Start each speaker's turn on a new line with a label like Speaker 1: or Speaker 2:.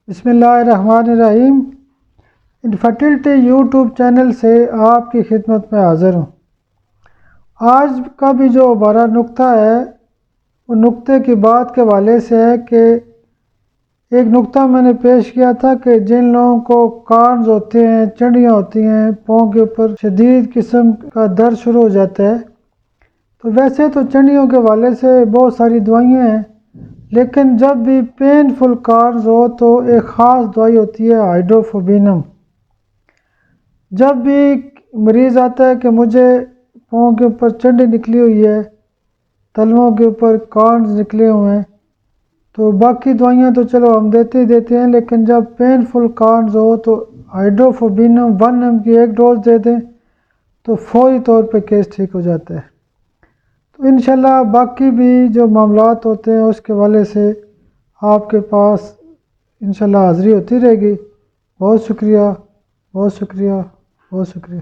Speaker 1: بسم اللہ الرحمن الرحیم۔ انفرٹیلٹی یوٹیوب چینل سے آپ کی خدمت میں حاضر ہوں۔ آج کا بھی جو ہمارا نقطہ ہے وہ نقطے کی بات کے حوالے سے ہے کہ ایک نقطہ میں نے پیش کیا تھا کہ جن لوگوں کو کارنز ہوتے ہیں، چنڈیاں ہوتی ہیں، پاؤں کے اوپر شدید قسم کا درد شروع ہو جاتا ہے، تو ویسے تو چنڈیوں کے حوالے سے بہت ساری دوائیاں ہیں، لیکن جب بھی پینفل کارنز ہو تو ایک خاص دوائی ہوتی ہے ہائیڈروفوبینم۔ جب بھی مریض آتا ہے کہ مجھے پاؤں کے اوپر چنڈی نکلی ہوئی ہے، تلووں کے اوپر کارنز نکلے ہوئے ہیں، تو باقی دوائیاں تو چلو ہم دیتے ہی دیتے ہیں، لیکن جب پینفل کارنز ہو تو ہائیڈروفوبینم 1 mg کی ایک ڈوز دے دیں تو فوری طور پہ کیس ٹھیک ہو جاتا ہے۔ تو انشاءاللہ باقی بھی جو معاملات ہوتے ہیں اس کے حوالے سے آپ کے پاس انشاءاللہ حاضری ہوتی رہے گی۔ بہت شکریہ، بہت شکریہ، بہت شکریہ۔